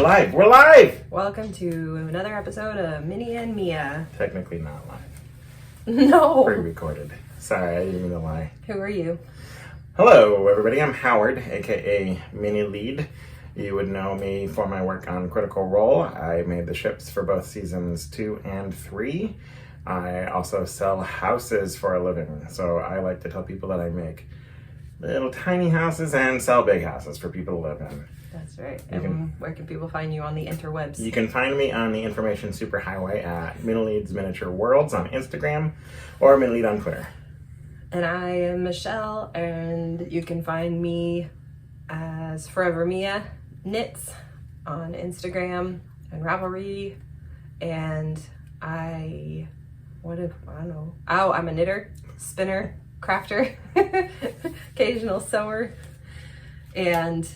We're live. We're live! Welcome to another episode of Minnie and Mia. Technically not live. No. Pre-recorded. Sorry, I didn't mean to lie. Who are you? Hello, everybody. I'm Howard, aka Mini Lead. You would know me for my work on Critical Role. I made the ships for both seasons 2 and 3. I also sell houses for a living. So I like to tell people that I make little tiny houses and sell big houses for people to live in. That's right. And where can people find you on the interwebs? You can find me on the information superhighway at Minilead's Miniature Worlds on Instagram or Minilead on Twitter. And I am Michelle, and you can find me as Forever Mia Knits on Instagram and Ravelry. And I'm a knitter, spinner, crafter, occasional sewer. And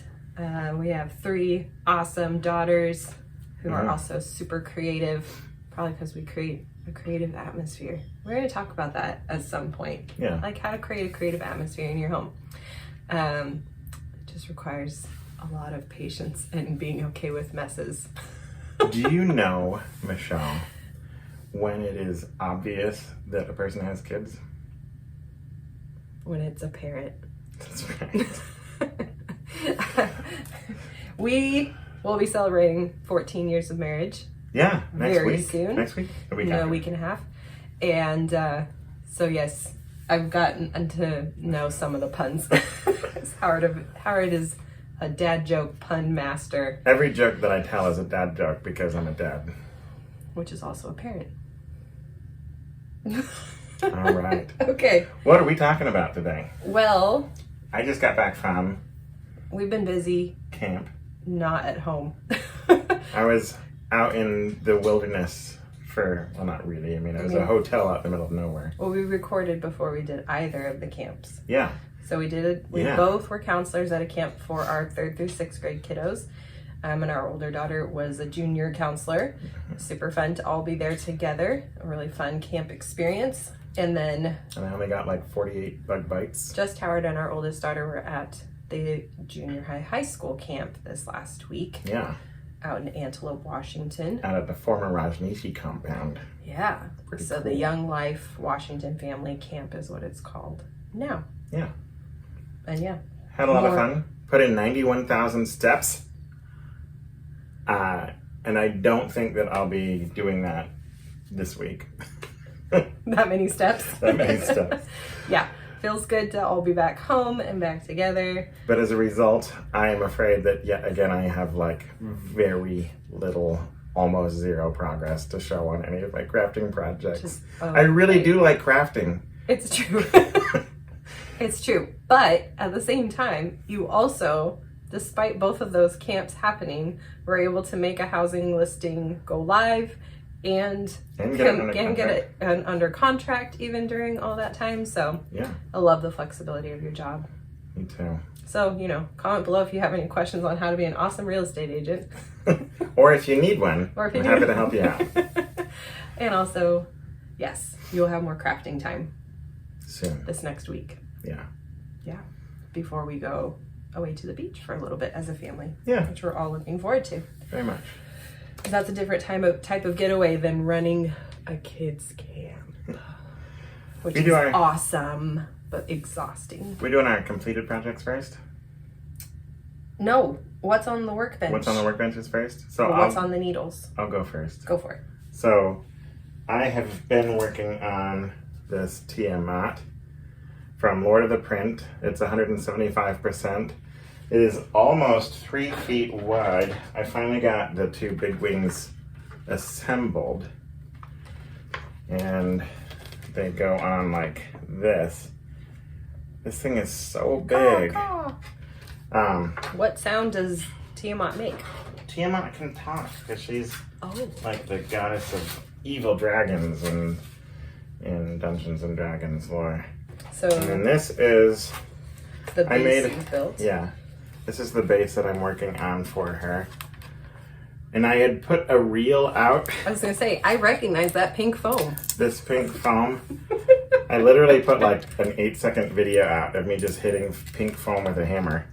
we have 3 awesome daughters who are also super creative, probably because we create a creative atmosphere. We're going to talk about that at some point. Yeah. Like how to create a creative atmosphere in your home. It just requires a lot of patience and being okay with messes. Do you know, Michelle, when it is obvious that a person has kids? When it's apparent. That's right. We will be celebrating 14 years of marriage. Yeah, next very week. soon. Next week? A week No, after. a week and a half. And so yes, I've gotten to know some of the puns. Howard is a dad joke pun master. Every joke that I tell is a dad joke because I'm a dad. Which is also a parent. All right. Okay. What are we talking about today? Well, I just got back from we've been busy, camp. not at home. I was out in the wilderness for, well, not really. I mean, it was a hotel out in the middle of nowhere. Well, we recorded before we did either of the camps. Yeah. So we did it. We both were counselors at a camp for our 3rd through 6th grade kiddos. And our older daughter was a junior counselor. Super fun to all be there together. A really fun camp experience. And then I only got like 48 bug bites. just Howard and our oldest daughter were at the junior high school camp this last week. Yeah. Out in Antelope, Washington. Out at the former Rajneeshi compound. Yeah. Pretty So cool. the Young Life Washington Family Camp is what it's called now. Yeah. And yeah. Had a lot of fun. Put in 91,000 steps. And I don't think that I'll be doing that this week. That many steps. That many steps. Yeah. Feels good to all be back home and back together. But as a result, I am afraid that yet again I have like very little, almost zero progress to show on any of my crafting projects. I really do like crafting. It's true. It's true. But at the same time, you also, despite both of those camps happening, were able to make a housing listing go live and get it under contract even during all that time. So yeah, I love the flexibility of your job. Me too. So, comment below if you have any questions on how to be an awesome real estate agent. Or if you need one, Or if you I'm happy to help you out. And also, yes, you'll have more crafting time Soon. this next week. Yeah. Yeah. Before we go away to the beach for a little bit as a family. Yeah. Which we're all looking forward to. Very much. That's a different type of getaway than running a kids camp. Which is awesome, but exhausting. We're doing our completed projects first? No. What's on the workbench? What's on the workbenches first? So what's on the needles? I'll go first. Go for it. So I have been working on this Tiamat from Lord of the Print. It's 175%. It is almost 3 feet wide. I finally got the 2 big wings assembled. And they go on like this. This thing is so big. What sound does Tiamat make? Tiamat can talk because she's like the goddess of evil dragons in Dungeons and Dragons lore. So and then this is the base you built. Yeah. This is the base that I'm working on for her. And I had put a reel out. I was going to say, I recognize that pink foam. This pink foam. I literally put like an 8-second video out of me just hitting pink foam with a hammer.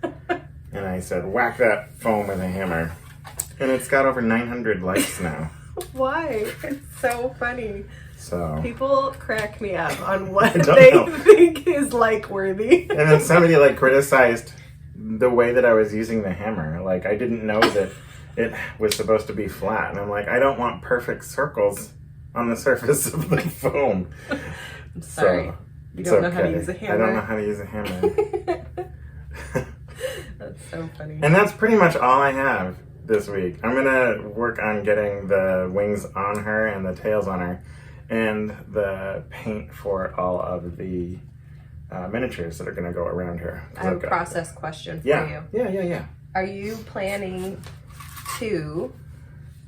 And I said, whack that foam with a hammer. And it's got over 900 likes now. Why? It's so funny. So People crack me up on what don't they know. think is like worthy. And then somebody like criticized the way that I was using the hammer. Like, I didn't know that it was supposed to be flat. And I'm like, I don't want perfect circles on the surface of the foam. I'm sorry. So, You don't know how to use a hammer. I don't know how to use a hammer. That's so funny. And that's pretty much all I have this week. I'm going to work on getting the wings on her and the tails on her and the paint for all of the miniatures that are going to go around her. I have a process question for you. Yeah. Are you planning to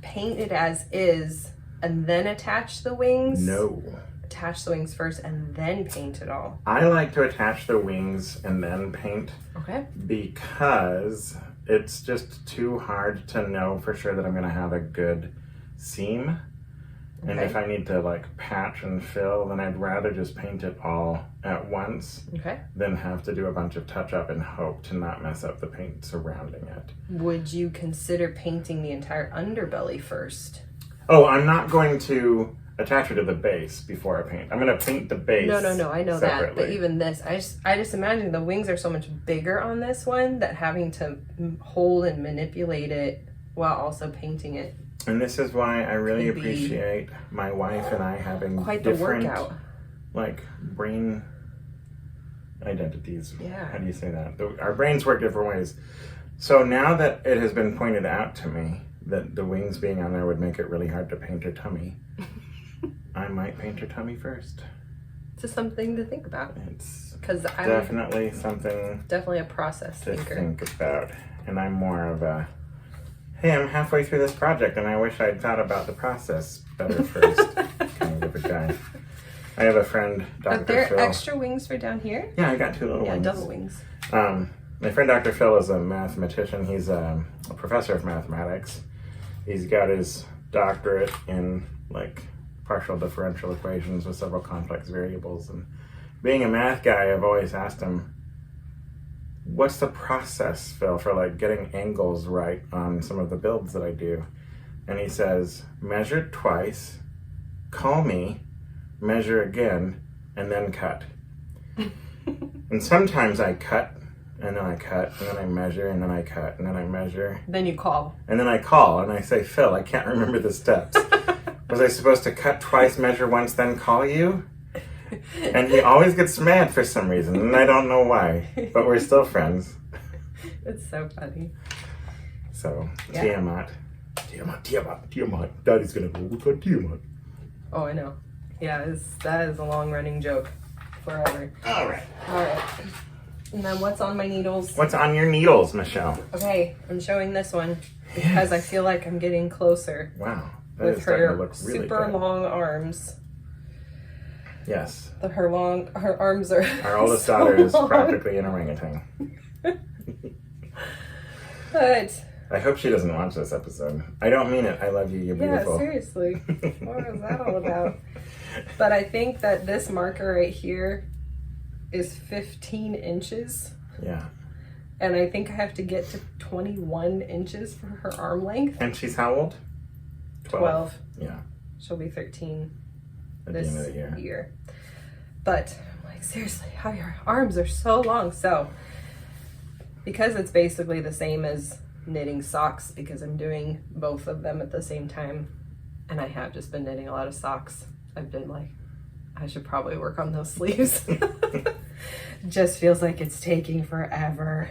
paint it as is and then attach the wings? No. Attach the wings first and then paint it all. I like to attach the wings and then paint. Okay. Because it's just too hard to know for sure that I'm going to have a good seam. And Okay. if I need to like patch and fill, then I'd rather just paint it all at once Okay. than have to do a bunch of touch up and hope to not mess up the paint surrounding it. Would you consider painting the entire underbelly first? Oh, I'm not going to attach it to the base before I paint. I'm going to paint the base. No, I know separately. that. But even this, I just imagine the wings are so much bigger on this one that having to hold and manipulate it while also painting it. And this is why I really Could be appreciate my wife and I having quite the different, workout. like, brain identities. Yeah. How do you say that? Our brains work different ways. So now that it has been pointed out to me that the wings being on there would make it really hard to paint her tummy, I might paint her tummy first. It's just something to think about. It's Because I'm definitely something definitely a process to thinker. think about. And I'm more of a, hey, I'm halfway through this project and I wish I'd thought about the process better first kind of a guy. I have a friend, Dr. But there Phil. are extra wings for down here? Yeah, I got two little Yeah, ones. double wings. My friend Dr. Phil is a mathematician. He's a professor of mathematics. He's got his doctorate in like partial differential equations with several complex variables. And being a math guy, I've always asked him, what's the process, Phil, for like getting angles right on some of the builds that I do? And he says, measure twice, call me, measure again, and then cut. And sometimes I cut, and then I cut, and then I measure, and then I cut, and then I measure. Then you call. And then I call, and I say, Phil, I can't remember the steps. Was I supposed to cut twice, measure once, then call you? And he always gets mad for some reason, and I don't know why. But we're still friends. It's so funny. So, Yeah. Tiamat. Daddy's gonna go look at Tiamat. Oh, I know. Yeah, that is a long-running joke forever. All right. All right. And then what's on my needles? What's on your needles, Michelle? Okay, I'm showing this one because I feel like I'm getting closer Wow. That with is starting to her look really super good. long arms. Yes. Her arms are Our oldest so daughter is long. practically an orangutan. But I hope she doesn't watch this episode. I don't mean it. I love you. You're yeah, beautiful. seriously. What was that all about? But I think that this marker right here is 15 inches. Yeah. And I think I have to get to 21 inches for her arm length. And she's how old? 12. Yeah. She'll be 13 At the this end of the year. year. But I'm like, seriously, how your arms are so long. So because it's basically the same as knitting socks, because I'm doing both of them at the same time, and I have just been knitting a lot of socks, I've been like, I should probably work on those sleeves. Just feels like it's taking forever.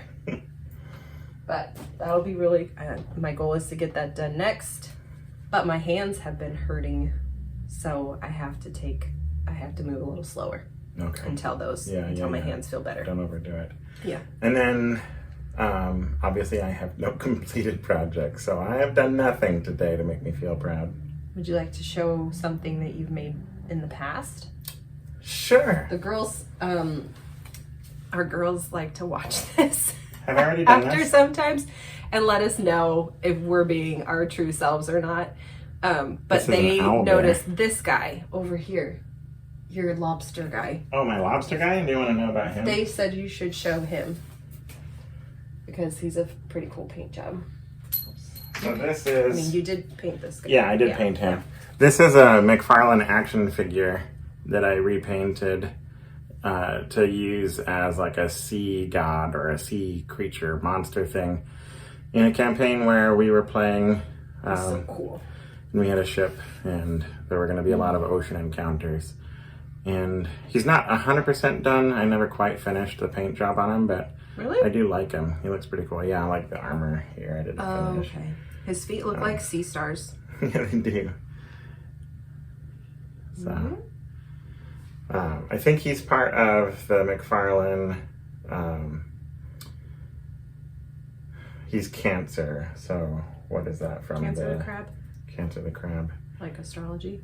But that'll be really, my goal is to get that done next. But my hands have been hurting, so I have to move a little slower Okay. until my hands feel better. Don't overdo it. Yeah. And then, obviously, I have no completed projects, so I have done nothing today to make me feel proud. Would you like to show something that you've made in the past? Sure. The girls, our girls like to watch this I've already done after this. sometimes and let us know if we're being our true selves or not. But This is they an owl noticed this guy over here, your lobster guy. Oh, my lobster guy? Do you want to know about him? They said you should show him because he's a pretty cool paint job. So this I is... mean, you did paint this guy. Yeah, I did paint him. This is a McFarlane action figure that I repainted to use as like a sea god or a sea creature monster thing in a campaign where we were playing. So cool. And we had a ship, and there were going to be a lot of ocean encounters. And he's not 100% done. I never quite finished the paint job on him, but really? I do like him. He looks pretty cool. Yeah, I like the armor here. I didn't finish. Okay. His feet look like sea stars. Yeah, they do. So, I think he's part of the McFarlane. He's Cancer. So, what is that from? Cancer the crab? Cancer the crab. Like astrology?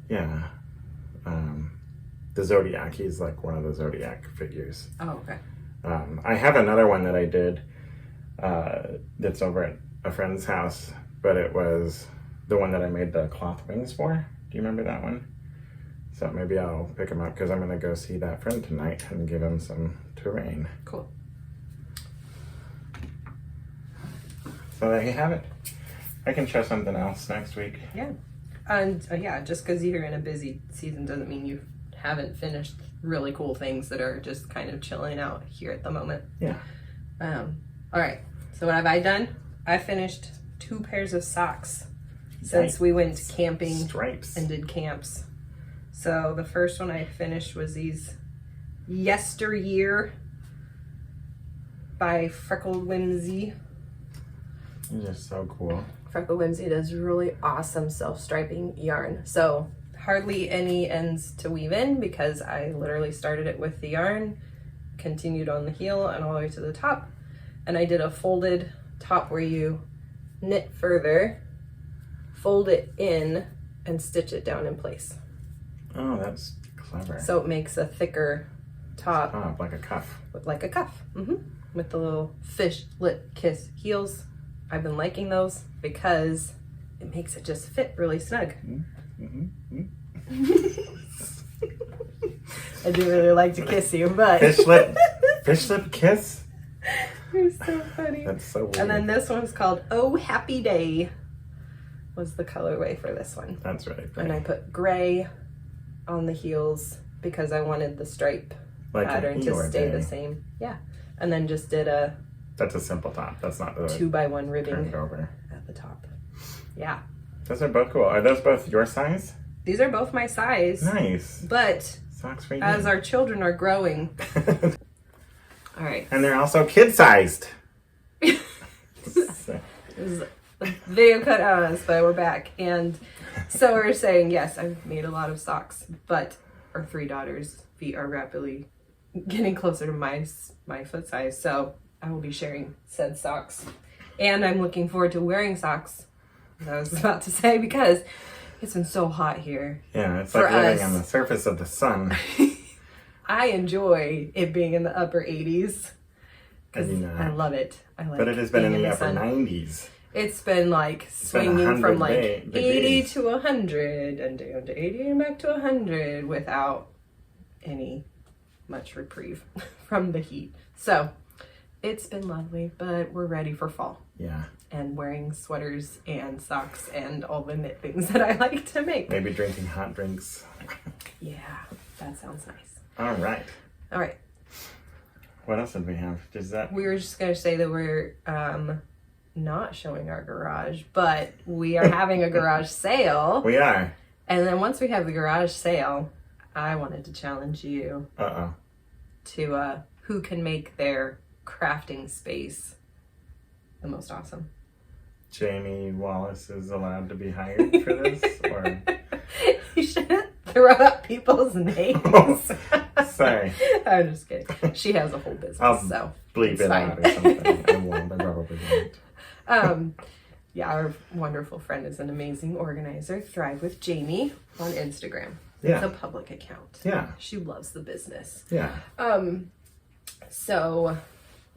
Yeah. The Zodiac. He's like one of the Zodiac figures. Oh, okay. I have another one that I did that's over at a friend's house, but it was the one that I made the cloth wings for. Do you remember that one? So maybe I'll pick him up because I'm going to go see that friend tonight and give him some terrain. Cool. So there you have it. I can show something else next week. Yeah. And just because you're in a busy season doesn't mean you haven't finished really cool things that are just kind of chilling out here at the moment. Yeah. All right. So what have I done? I finished 2 pairs of socks since we went camping Stripes. and did camps. So the first one I finished was these Yesteryear by Freckled Whimsy. These are so cool. Freckled Whimsy does really awesome self-striping yarn. So hardly any ends to weave in because I literally started it with the yarn, continued on the heel and all the way to the top. And I did a folded top where you knit further, fold it in, and stitch it down in place. Oh, that's clever. So it makes a thicker top. Oh, like a cuff. Like a cuff. With the little fish lip kiss heels. I've been liking those because it makes it just fit really snug. I do really like to kiss you, but... Fish lip kiss? You're so funny. That's so weird. And then this one's called Oh Happy Day was the colorway for this one. That's really pretty. And I put gray on the heels because I wanted the stripe like pattern to stay the same. Yeah. And then just did a... That's a simple top. That's not the 2x1 ribbing turned over at the top. Yeah. Those are both cool. Are those both your size? These are both my size. Nice. But socks for you. as our children are growing. All right. And they're also kid-sized. This is a video cut on us, but we're back. And so we're saying, yes, I've made a lot of socks, but our 3 daughters' feet are rapidly getting closer to my foot size. So I will be sharing said socks. And I'm looking forward to wearing socks, as I was about to say, because it's been so hot here. Yeah, it's like living on the surface of the sun. I enjoy it being in the upper 80s. Because I love it. I like but it has been in the upper sun. 90s. It's been like swinging from like 80 degrees. to 100 and down to 80 and back to 100 without any much reprieve from the heat. So it's been lovely, but we're ready for fall. Yeah. And wearing sweaters and socks and all the knit things that I like to make. Maybe drinking hot drinks. Yeah, that sounds nice. All right. All right. What else did we have? We were just going to say that we're not showing our garage, but we are having a garage sale. We are. And then once we have the garage sale, I wanted to challenge you to who can make their crafting space the most awesome. Jamie Wallace is allowed to be hired for this? Or You shouldn't throw out people's names. Oh, sorry. I'm just kidding. She has a whole business, so bleep it out or something. I won't. I probably won't. Yeah, our wonderful friend is an amazing organizer. Thrive with Jamie on Instagram. Yeah. It's a public account. Yeah. She loves the business. Yeah. So,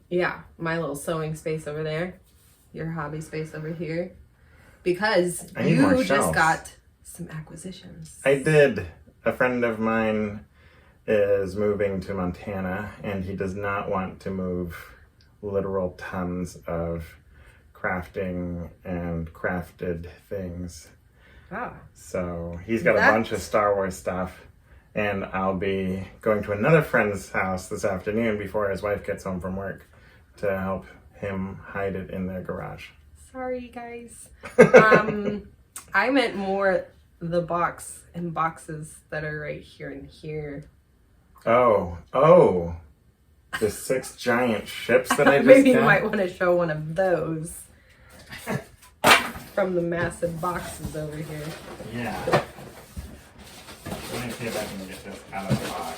yeah, my little sewing space over there, your hobby space over here, because you just got some acquisitions. I did. A friend of mine is moving to Montana, and he does not want to move literal tons of crafting and crafted things. Ah. So he's got a bunch of Star Wars stuff. And I'll be going to another friend's house this afternoon before his wife gets home from work to help him hide it in their garage. Sorry, guys. I meant more the box and boxes that are right here and here. Oh. The 6 giant ships that I just Maybe got? you might want to show one of those from the massive boxes over here. Yeah. Let me see if I can get this out of the box.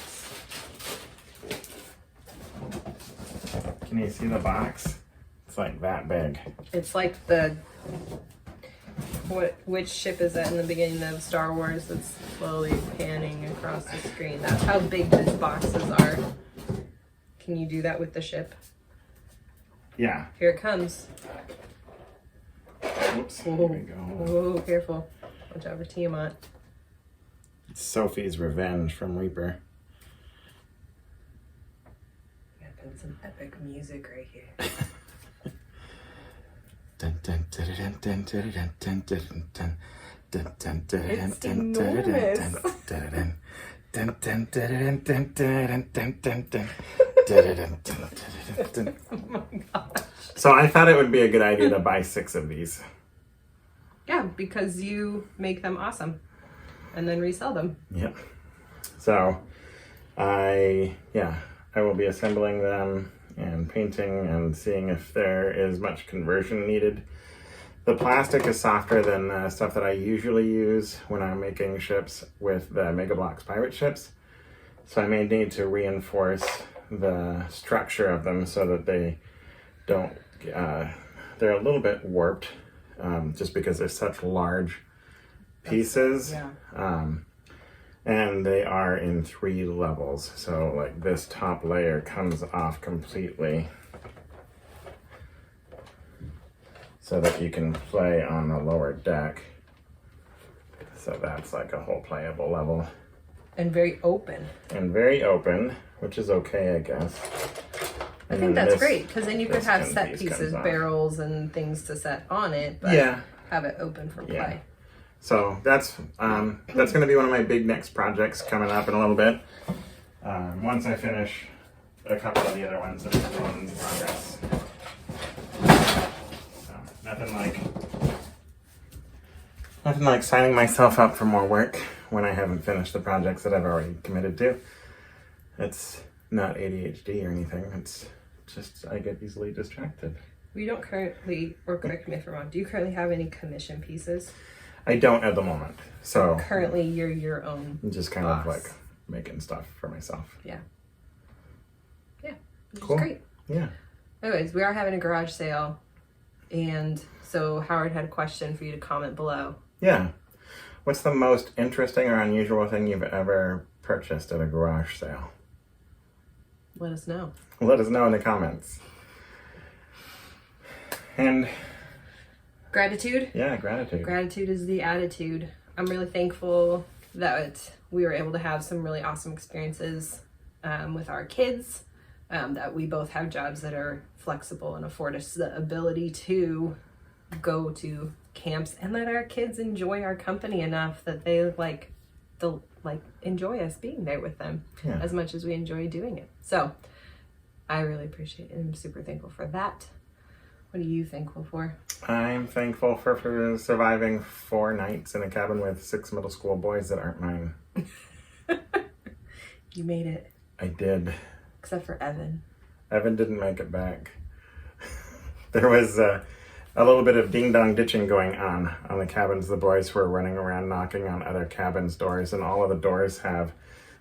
Can you see the box? It's like that big. It's like which ship is that in the beginning of Star Wars that's slowly panning across the screen? That's how big these boxes are. Can you do that with the ship? Yeah. Here it comes. Oops. Here Whoa, we go. whoa, careful. Watch out for Tiamat. It's Sophie's Revenge from Reaper. I'm gonna put some epic music right here. It's enormous. Oh my gosh. So I thought it would be a good idea to buy 6 of these. Yeah, because you make them awesome and then resell them. Yep. So I will be assembling them and painting and seeing if there is much conversion needed. The plastic is softer than the stuff that I usually use when I'm making ships with the Mega Bloks pirate ships. So I may need to reinforce the structure of them so that they don't, they're a little bit warped just because they're such large pieces. Yeah. And they are in 3 levels. So like this top layer comes off completely so that you can play on the lower deck. So that's like a whole playable level. And very open. And very open, which is okay, I guess. I think that's great, because then you could have set pieces, barrels and things to set on it, but have it open for play. Yeah. So that's going to be one of my big next projects coming up in a little bit. Once I finish a couple of the other ones that are still in progress. So nothing like signing myself up for more work when I haven't finished the projects that I've already committed to. It's not ADHD or anything. It's just I get easily distracted. We don't currently, or correct me if I'm wrong, do you currently have any commission pieces? I don't at the moment. So currently you're your own I'm just kind boss. of like making stuff for myself. Yeah. Yeah. Which Cool. is great. Yeah. Anyways, we are having a garage sale, and so Howard had a question for you to comment below. Yeah. What's the most interesting or unusual thing you've ever purchased at a garage sale? Let us know. Let us know in the comments. And Gratitude? yeah, gratitude. Gratitude is the attitude. I'm really thankful that we were able to have some really awesome experiences with our kids, that we both have jobs that are flexible and afford us the ability to go to camps, and let our kids enjoy our company enough that they enjoy us being there with them as much as we enjoy doing it. So I really appreciate it, and I'm super thankful for that. What are you thankful for? I'm thankful for surviving 4 nights in a cabin with 6 middle school boys that aren't mine. You made it. I did. Except for Evan. Evan didn't make it back. There was a little bit of ding-dong ditching going on the cabins. The boys were running around knocking on other cabins' doors, and all of the doors have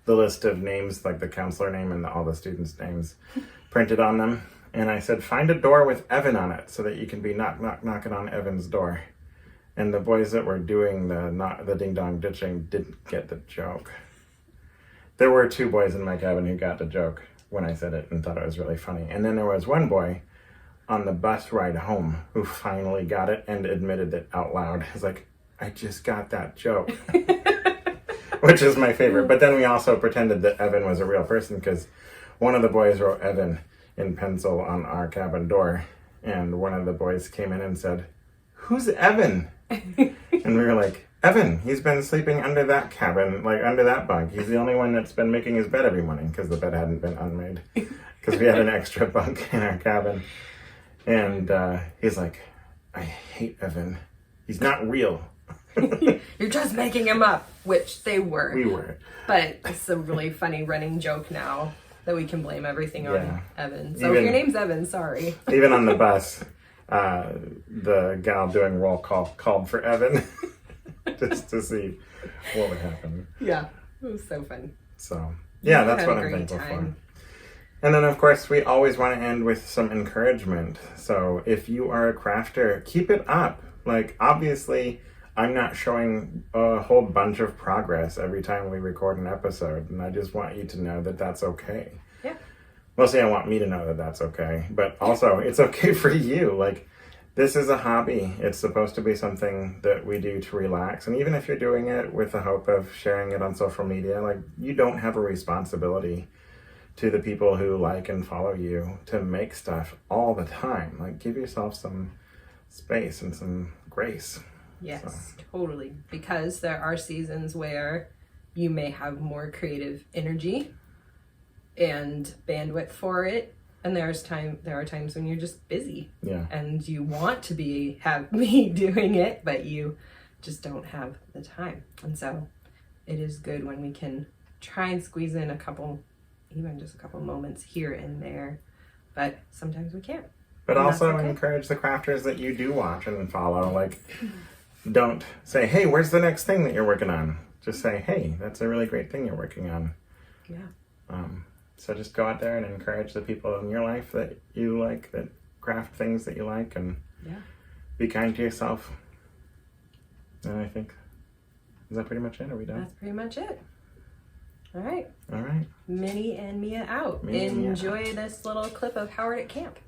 the list of names, like the counselor name and all the students' names printed on them. And I said, find a door with Evan on it so that you can be knocking on Evan's door. And the boys that were doing the ding-dong ditching didn't get the joke. There were 2 boys in my cabin who got the joke when I said it and thought it was really funny. And then there was one boy on the bus ride home who finally got it and admitted it out loud. He's like, I just got that joke. Which is my favorite. But then we also pretended that Evan was a real person, because one of the boys wrote Evan in pencil on our cabin door, and one of the boys came in and said, "Who's Evan?" And we were like, "Evan, he's been sleeping under that cabin, like under that bunk. He's the only one that's been making his bed every morning," because the bed hadn't been unmade, because we had an extra bunk in our cabin. And he's like, "I hate Evan. He's not real." You're just making him up, which they were. We were. But it's a really funny running joke now that we can blame everything on Evan. So Even, if your name's Evan, sorry. Even on the bus, the gal doing roll call called for Evan just to see what would happen. Yeah, it was so fun. So, yeah, that's what I'm thankful for. And then, of course, we always want to end with some encouragement. So if you are a crafter, keep it up. Like, obviously, I'm not showing a whole bunch of progress every time we record an episode, and I just want you to know that that's okay. Yeah. Mostly I want me to know that that's okay, but also it's okay for you. Like, this is a hobby. It's supposed to be something that we do to relax, and even if you're doing it with the hope of sharing it on social media, like, you don't have a responsibility to the people who like and follow you to make stuff all the time. Like, give yourself some space and some grace. Yes, totally. Because there are seasons where you may have more creative energy and bandwidth for it, and there are times when you're just busy. Yeah. And you want to have me doing it, but you just don't have the time. And so it is good when we can try and squeeze in even just a couple moments here and there, but sometimes we can't. But also encourage the crafters that you do watch and follow. Like, don't say, "Hey, where's the next thing that you're working on?" Just say, "Hey, that's a really great thing you're working on." Yeah. So just go out there and encourage the people in your life that you like, that craft things that you like, and be kind to yourself. And I think, is that pretty much it? Are we done? That's pretty much it. All right. All right. Minnie and Mia out. Enjoy this little clip of Howard at camp.